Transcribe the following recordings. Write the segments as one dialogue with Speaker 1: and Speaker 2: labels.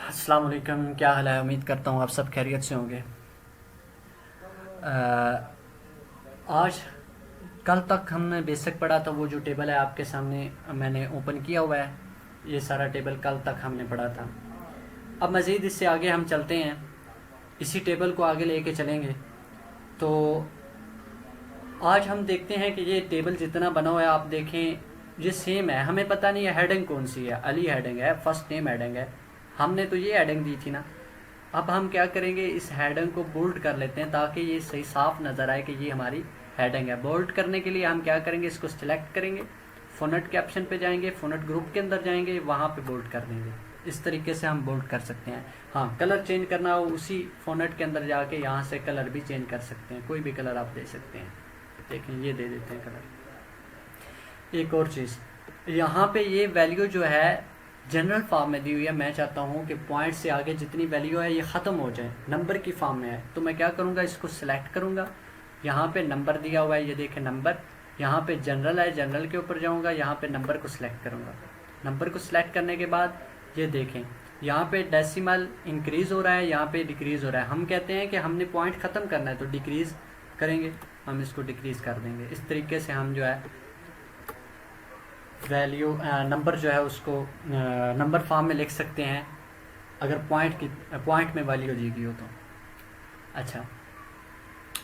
Speaker 1: अस्सलाम वालेकुम, क्या हाल है। उम्मीद करता हूँ आप सब खैरियत से होंगे। आज कल तक हमने बेसिक पढ़ा था। वो जो टेबल है आपके सामने मैंने ओपन किया हुआ है, ये सारा टेबल कल तक हमने पढ़ा था। अब मज़ीद इससे आगे हम चलते हैं, इसी टेबल को आगे लेके चलेंगे। तो आज हम देखते हैं कि ये टेबल जितना बना हुआ है आप देखें ये सेम है। हमें पता नहीं है हेडिंग कौन सी है, अली हेडिंग है, फर्स्ट नेम हेडिंग है। हमने तो ये हेडिंग दी थी ना। अब हम क्या करेंगे, इस हेडिंग को बोल्ड कर लेते हैं ताकि ये सही साफ नज़र आए कि ये हमारी हेडिंग है। बोल्ड करने के लिए हम क्या करेंगे, इसको सिलेक्ट करेंगे, फ़ॉन्ट के ऑप्शन पे जाएंगे, फ़ॉन्ट ग्रुप के अंदर जाएंगे, वहाँ पे बोल्ड कर देंगे। इस तरीके से हम बोल्ड कर सकते हैं। हाँ, कलर चेंज करना हो उसी फ़ॉन्ट के अंदर जाके यहाँ से कलर भी चेंज कर सकते हैं, कोई भी कलर आप दे सकते हैं। देखें ये दे देते हैं कलर। एक और चीज़, यहाँ पे ये वैल्यू जो है जनरल फॉर्म में दी हुई है। मैं चाहता हूँ कि पॉइंट से आगे जितनी वैल्यू है ये ख़त्म हो जाए, नंबर की फॉर्म में है। तो मैं क्या करूँगा, इसको सिलेक्ट करूँगा। यहाँ पे नंबर दिया हुआ है, ये देखें नंबर। यहाँ पे जनरल है, जनरल के ऊपर जाऊँगा, यहाँ पे नंबर को सिलेक्ट करूँगा। नंबर को सिलेक्ट करने के बाद ये देखें यहाँ पे डेसिमल इंक्रीज़ हो रहा है, यहाँ पे डिक्रीज़ हो रहा है। हम कहते हैं कि हमने पॉइंट ख़त्म करना है तो डिक्रीज़ करेंगे, हम इसको डिक्रीज़ कर देंगे। इस तरीके से हम जो है वैल्यू नंबर जो है उसको नंबर फॉर्म में लिख सकते हैं, अगर पॉइंट में वैल्यू दी गई हो तो। अच्छा,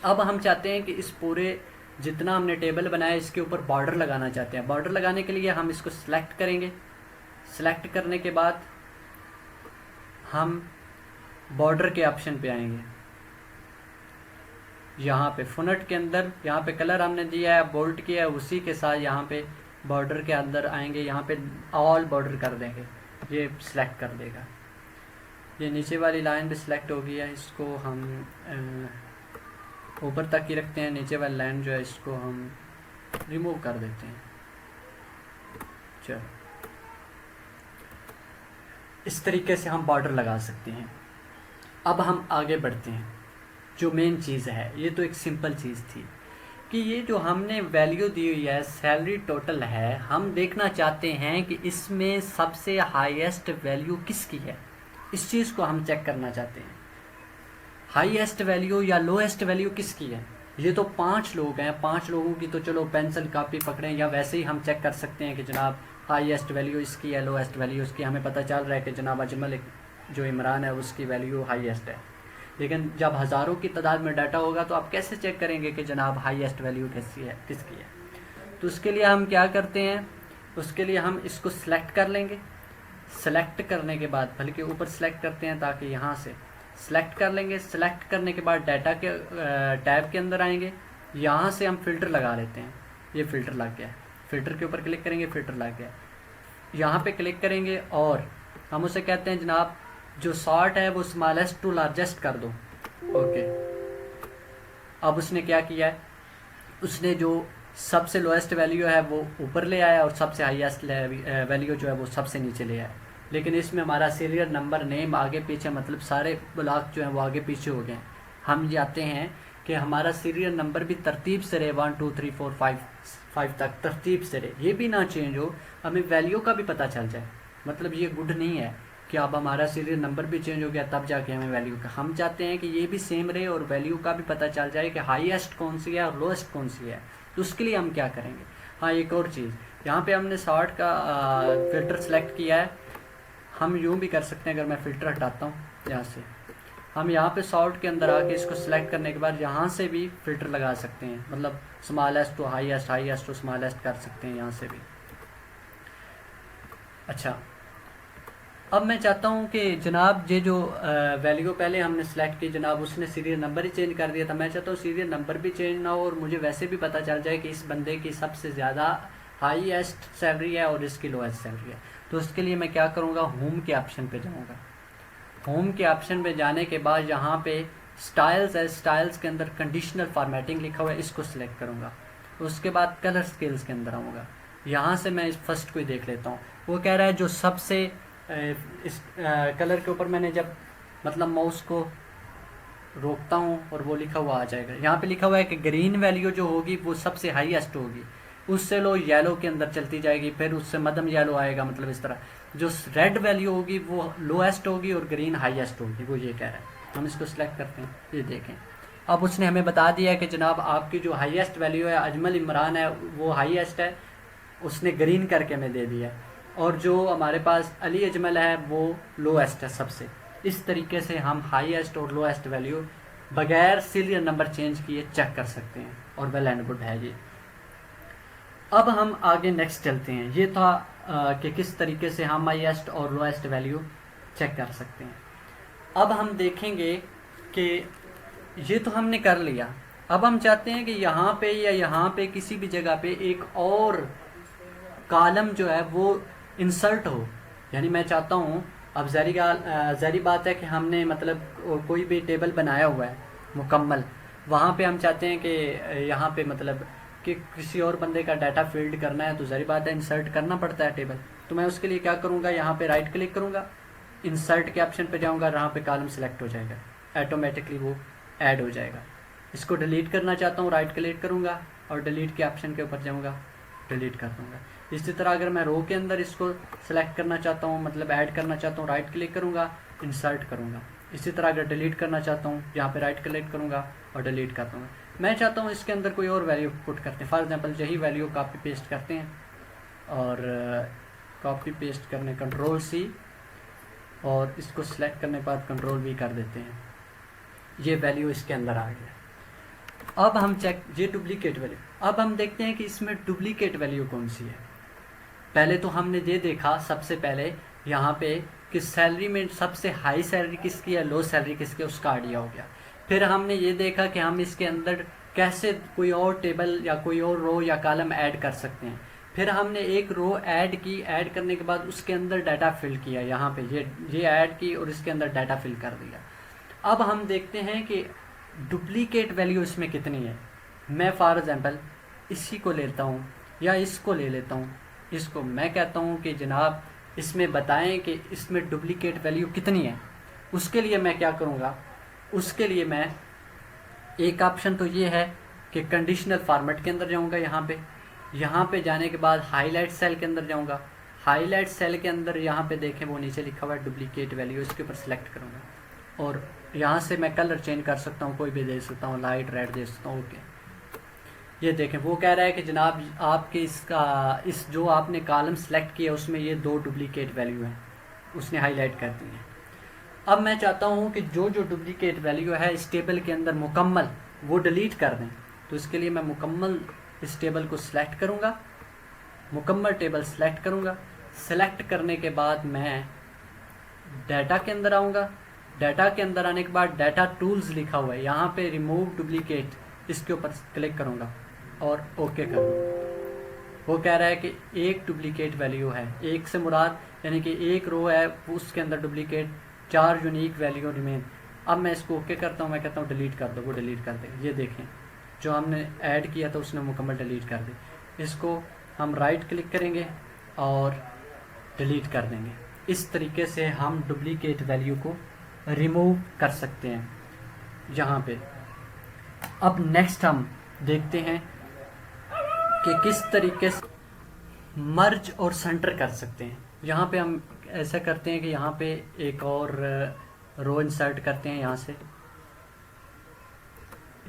Speaker 1: अब हम चाहते हैं कि इस पूरे जितना हमने टेबल बनाया इसके ऊपर बॉर्डर लगाना चाहते हैं। बॉर्डर लगाने के लिए हम इसको सिलेक्ट करेंगे। सिलेक्ट करने के बाद हम बॉर्डर के ऑप्शन पे आएंगे। यहाँ पे फ़ॉन्ट के अंदर यहाँ पे कलर हमने दिया है, बोल्ड किया है, उसी के साथ यहाँ पे बॉर्डर के अंदर आएंगे, यहाँ पे ऑल बॉर्डर कर देंगे, ये सिलेक्ट कर देगा। ये नीचे वाली लाइन भी सिलेक्ट हो गई है, इसको हम ऊपर तक ही रखते हैं। नीचे वाली लाइन जो है इसको हम रिमूव कर देते हैं। चलो, इस तरीके से हम बॉर्डर लगा सकते हैं। अब हम आगे बढ़ते हैं। जो मेन चीज़ है, ये तो एक सिंपल चीज़ थी कि ये जो हमने वैल्यू दी हुई है सैलरी टोटल है, हम देखना चाहते हैं कि इसमें सबसे हाईएस्ट वैल्यू किसकी है। इस चीज़ को हम चेक करना चाहते हैं, हाईएस्ट वैल्यू या लोएस्ट वैल्यू किसकी है। ये तो 5 लोग हैं, 5 लोगों की तो चलो पेंसिल कापी पकड़ें, या वैसे ही हम चेक कर सकते हैं कि जनाब हाईएस्ट वैल्यू इसकी है, लोएस्ट वैल्यू इसकी। हमें पता चल रहा है कि जनाब अजमल जो इमरान है उसकी वैल्यू हाईएस्ट है। लेकिन जब हज़ारों की तादाद में डाटा होगा तो आप कैसे चेक करेंगे कि जनाब हाईएस्ट वैल्यू किसकी है। तो उसके लिए हम क्या करते हैं, उसके लिए हम इसको सिलेक्ट कर लेंगे। सेलेक्ट करने के बाद, बल्कि ऊपर सेलेक्ट करते हैं ताकि यहाँ से सिलेक्ट कर लेंगे। सेलेक्ट करने के बाद डाटा के टैब के अंदर आएंगे, यहाँ से हम फ़िल्टर लगा लेते हैं। ये फ़िल्टर लग गया, फ़िल्टर के ऊपर क्लिक करेंगे, फ़िल्टर लग गया। यहाँ पे क्लिक करेंगे और हम उसे कहते हैं जनाब जो सॉर्ट है वो स्मॉलेस्ट टू लार्जेस्ट कर दो। ओके, अब उसने क्या किया है, उसने जो सबसे लोएस्ट वैल्यू है वो ऊपर ले आया और सबसे हाईएस्ट वैल्यू जो है वो सबसे नीचे ले आया। लेकिन इसमें हमारा सीरियल नंबर नेम आगे पीछे, मतलब सारे ब्लॉक जो हैं वो आगे पीछे हो गए। हम चाहते हैं कि हमारा सीरियल नंबर भी तरतीब से रहे, 1 2 3 4 5 तक तरतीब से रहे, ये भी ना चेंज हो, हमें वैल्यू का भी पता चल जाए। मतलब ये गुड नहीं है कि अब हमारा सीरियल नंबर भी चेंज हो गया तब जाके हमें वैल्यू का। हम चाहते हैं कि ये भी सेम रहे और वैल्यू का भी पता चल जाए कि हाईएस्ट कौन सी है और लोएस्ट कौन सी है। तो उसके लिए हम क्या करेंगे, हाँ एक और चीज़, यहाँ पे हमने सॉर्ट का फ़िल्टर सेलेक्ट किया है। हम यूँ भी कर सकते हैं, अगर मैं फ़िल्टर हटाता हूँ यहाँ से, हम यहाँ पे सॉर्ट के अंदर आके इसको सिलेक्ट करने के बाद यहाँ से भी फ़िल्टर लगा सकते हैं। मतलब smallest to highest, highest to smallest कर सकते हैं यहाँ से भी। अच्छा, अब मैं चाहता हूँ कि जनाब ये जो वैल्यू पहले हमने सेलेक्ट की, जनाब उसने सीरियल नंबर ही चेंज कर दिया था। मैं चाहता हूँ सीरियल नंबर भी चेंज ना हो और मुझे वैसे भी पता चल जाए कि इस बंदे की सबसे ज़्यादा हाईएस्ट सैलरी है और इसकी लोएस्ट सैलरी है। तो उसके लिए मैं क्या करूँगा, होम के ऑप्शन पे जाऊँगा। होम के ऑप्शन पे जाने के बाद यहाँ पे स्टाइल्स है, स्टाइल्स के अंदर कंडीशनल फॉर्मेटिंग लिखा हुआ है, इसको सिलेक्ट करूँगा। उसके बाद कलर स्केल्स के अंदर आऊँगा। यहाँ से मैं इस फर्स्ट को ही देख लेता हूँ। वो कह रहा है जो सबसे इस कलर के ऊपर मैंने जब मतलब माउस को रोकता हूँ और वो लिखा हुआ आ जाएगा। यहाँ पे लिखा हुआ है कि ग्रीन वैल्यू जो होगी वो सबसे हाईएस्ट होगी। उस सेलो येलो के अंदर चलती जाएगी, फिर उससे मध्यम येलो आएगा, मतलब इस तरह जो रेड वैल्यू होगी वो लोएस्ट होगी और ग्रीन हाईएस्ट होगी, वो ये कह रहा है। हम इसको सिलेक्ट करते हैं, ये देखें अब उसने हमें बता दिया कि जनाब आपकी जो हाईएस्ट वैल्यू है अजमल इमरान है वो हाईएस्ट है, उसने ग्रीन करके हमें दे दिया है, और जो हमारे पास अली अजमल है वो लोएस्ट है सबसे। इस तरीके से हम हाईएस्ट और लोएस्ट वैल्यू बगैर सीरियल नंबर चेंज किए चेक कर सकते हैं, और वेल एंड गुड है ये। अब हम आगे नेक्स्ट चलते हैं। ये था कि किस तरीके से हम हाईएस्ट और लोएस्ट वैल्यू चेक कर सकते हैं। अब हम देखेंगे कि ये तो हमने कर लिया, अब हम चाहते हैं कि यहाँ पे या यहाँ पे किसी भी जगह पे एक और कॉलम जो है वो इंसर्ट हो। यानी मैं चाहता हूँ, अब ज़ाहिर बात है कि हमने मतलब कोई भी टेबल बनाया हुआ है मुकम्मल, वहाँ पे हम चाहते हैं कि यहाँ पे मतलब कि किसी और बंदे का डाटा फील्ड करना है, तो ज़ाहिर बात है इंसर्ट करना पड़ता है टेबल। तो मैं उसके लिए क्या करूँगा, यहाँ पे राइट क्लिक करूँगा, इंसर्ट के ऑप्शन पे जाऊँगा, यहाँ पे कॉलम सेलेक्ट हो जाएगा, ऑटोमेटिकली वो ऐड हो जाएगा। इसको डिलीट करना चाहता हूँ, राइट क्लिक करूँगा और डिलीट के ऑप्शन के ऊपर जाऊँगा, डिलीट कर दूँगा। इसी तरह अगर मैं रो के अंदर इसको सेलेक्ट करना चाहता हूँ, मतलब ऐड करना चाहता हूँ, राइट क्लिक करूँगा, इंसर्ट करूँगा। इसी तरह अगर डिलीट करना चाहता हूँ, यहाँ पे राइट क्लिक करूँगा और डिलीट कर दूँगा। मैं चाहता हूँ इसके अंदर कोई और वैल्यू पुट करते हैं, फॉर एग्जांपल यही वैल्यू कॉपी पेस्ट करते हैं, और कॉपी पेस्ट करने कंट्रोल सी, और इसको सिलेक्ट करने के बाद कंट्रोल वी कर देते हैं। ये वैल्यू इसके अंदर आ गया। अब हम चेक, ये डुप्लीकेट वैल्यू, अब हम देखते हैं कि इसमें डुप्लीकेट वैल्यू कौन सी है। पहले तो हमने ये देखा सबसे पहले यहाँ पे कि सैलरी में सबसे हाई सैलरी किसकी है, लो सैलरी किसकी है, उसका आइडिया हो गया। फिर हमने ये देखा कि हम इसके अंदर कैसे कोई और टेबल या कोई और रो या कॉलम ऐड कर सकते हैं। फिर हमने एक रो ऐड की, ऐड करने के बाद उसके अंदर डाटा फिल किया, यहाँ पे ये ऐड की और इसके अंदर डाटा फिल कर दिया। अब हम देखते हैं कि डुप्लीकेट वैल्यू इसमें कितनी है। मैं फॉर एग्जांपल इसी को लेता हूँ या इसको ले लेता हूँ, इसको मैं कहता हूँ कि जनाब इसमें बताएं कि इसमें डुप्लीकेट वैल्यू कितनी है। उसके लिए मैं क्या करूँगा, उसके लिए मैं एक ऑप्शन तो ये है कि कंडीशनल फॉर्मेट के अंदर जाऊँगा, यहाँ पे जाने के बाद हाईलाइट सेल के अंदर जाऊँगा। हाईलाइट सेल के अंदर यहाँ पे देखें वो नीचे लिखा हुआ है डुप्लीकेट वैल्यू, इसके ऊपर सेलेक्ट करूँगा और यहाँ से मैं कलर चेंज कर सकता हूँ, कोई भी दे सकता हूँ, लाइट रेड दे सकता हूँ। ओके, ये देखें वो कह रहा है कि जनाब आपके इस जो आपने कॉलम सेलेक्ट किया उसमें ये 2 डुप्लीकेट वैल्यू हैं, उसने हाईलाइट कर दी है। अब मैं चाहता हूँ कि जो डुप्लीकेट वैल्यू है इस टेबल के अंदर मुकम्मल वो डिलीट कर दें। तो इसके लिए मैं मुकम्मल इस टेबल को सिलेक्ट करूँगा, मुकम्मल टेबल सेलेक्ट करूँगा। सेलेक्ट करने के बाद मैं डाटा के अंदर आऊँगा। डाटा के अंदर आने के बाद डाटा टूल्स लिखा हुआ है, यहाँ पे रिमूव डुप्लीकेट, इसके ऊपर क्लिक करूँगा और ओके कर दूँगा। वो कह रहा है कि एक डुप्लीकेट वैल्यू है, एक से मुराद यानी कि एक रो है उसके अंदर डुप्लीकेट 4 यूनिक वैल्यू रिमेन। अब मैं इसको ओके करता हूँ, मैं कहता हूँ डिलीट कर दो, वो डिलीट कर दे। ये देखें जो हमने ऐड किया था उसने मुकम्मल डिलीट कर दी। इसको हम राइट क्लिक करेंगे और डिलीट कर देंगे। इस तरीके से हम डुप्लीकेट वैल्यू को रिमूव कर सकते हैं यहाँ पे। अब नेक्स्ट हम देखते हैं कि किस तरीके से मर्ज और सेंटर कर सकते हैं। यहाँ पे हम ऐसा करते हैं कि यहाँ पे एक और रो इंसर्ट करते हैं यहाँ से,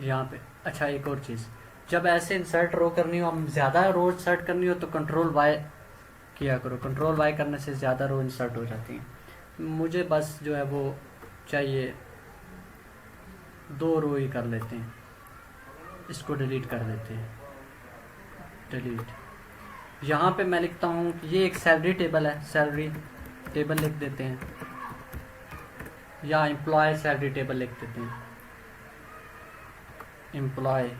Speaker 1: यहाँ पे। अच्छा, एक और चीज़, जब ऐसे इंसर्ट रो करनी हो, हम ज़्यादा रो इंसर्ट करनी हो तो कंट्रोल वाई किया करो। कंट्रोल वाई करने से ज़्यादा रो इंसर्ट हो जाती हैं। मुझे बस जो है वो चाहिए 2 रो ही कर लेते हैं, इसको डिलीट कर देते हैं, डिलीट। यहाँ पे मैं लिखता हूँ कि ये एक सैलरी टेबल है, सैलरी टेबल लिख देते हैं, या एम्प्लॉय सैलरी टेबल लिख देते हैं, employ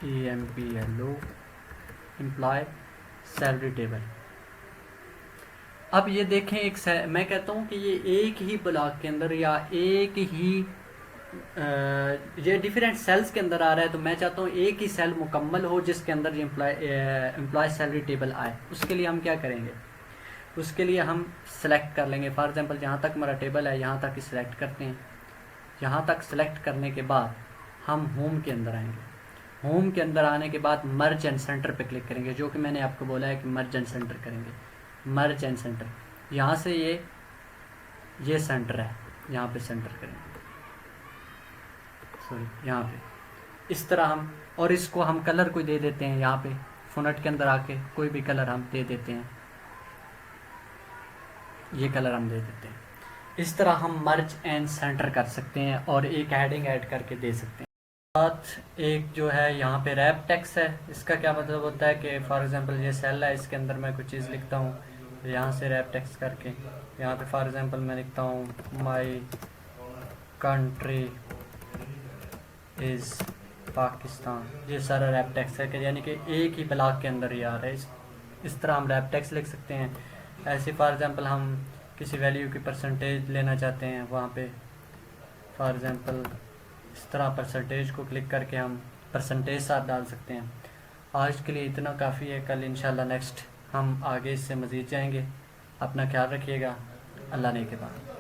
Speaker 1: EMPLO employ salary table. अब ये देखें मैं कहता हूँ कि ये एक ही ब्लॉक के अंदर या एक ही ये डिफरेंट सेल्स के अंदर आ रहा है, तो मैं चाहता हूँ एक ही सेल मुकम्मल हो जिसके अंदर ये एम्प्लॉय सैलरी टेबल आए। उसके लिए हम क्या करेंगे, उसके लिए हम सेलेक्ट कर लेंगे। फॉर एग्जांपल जहाँ तक हमारा टेबल है यहाँ तक ही सिलेक्ट करते हैं। यहाँ तक सिलेक्ट करने के बाद हम होम के अंदर आएंगे। होम के अंदर आने के बाद मर्ज एंड सेंटर पे क्लिक करेंगे, जो कि मैंने आपको बोला है कि मर्ज एंड सेंटर करेंगे। मर्ज एंड सेंटर, यहाँ से ये सेंटर है, यहाँ पे सेंटर करेंगे, सॉरी यहाँ पे इस तरह हम, और इसको हम कलर कोई दे देते हैं, यहाँ पे फोनेट के अंदर आके कोई भी कलर हम दे देते हैं, ये कलर हम दे देते हैं। इस तरह हम मर्ज एंड सेंटर कर सकते हैं और एक हेडिंग ऐड करके दे सकते हैं। साथ एक जो है यहाँ पे रैप टेक्स्ट है, इसका क्या मतलब होता है कि फॉर एग्जांपल ये सेल है, इसके अंदर मैं कुछ चीज़ लिखता हूँ, यहाँ से रैप टेक्स्ट करके यहाँ पे फॉर एग्जांपल मैं लिखता हूँ माई कंट्री इज़ पाकिस्तान, ये सारा रैप टेक्स्ट है कि यानी कि एक ही ब्लॉक के अंदर ही आ रहा है। इस तरह हम रैप टेक्स्ट लिख सकते हैं। ऐसे फॉर एग्जांपल हम किसी वैल्यू की परसेंटेज लेना चाहते हैं, वहाँ पे फॉर एग्जांपल इस तरह परसेंटेज को क्लिक करके हम परसेंटेज साथ डाल सकते हैं। आज के लिए इतना काफ़ी है, कल इंशाल्लाह नेक्स्ट हम आगे इससे मज़ीद जाएंगे। अपना ख्याल रखिएगा। अल्लाह ने के बाद।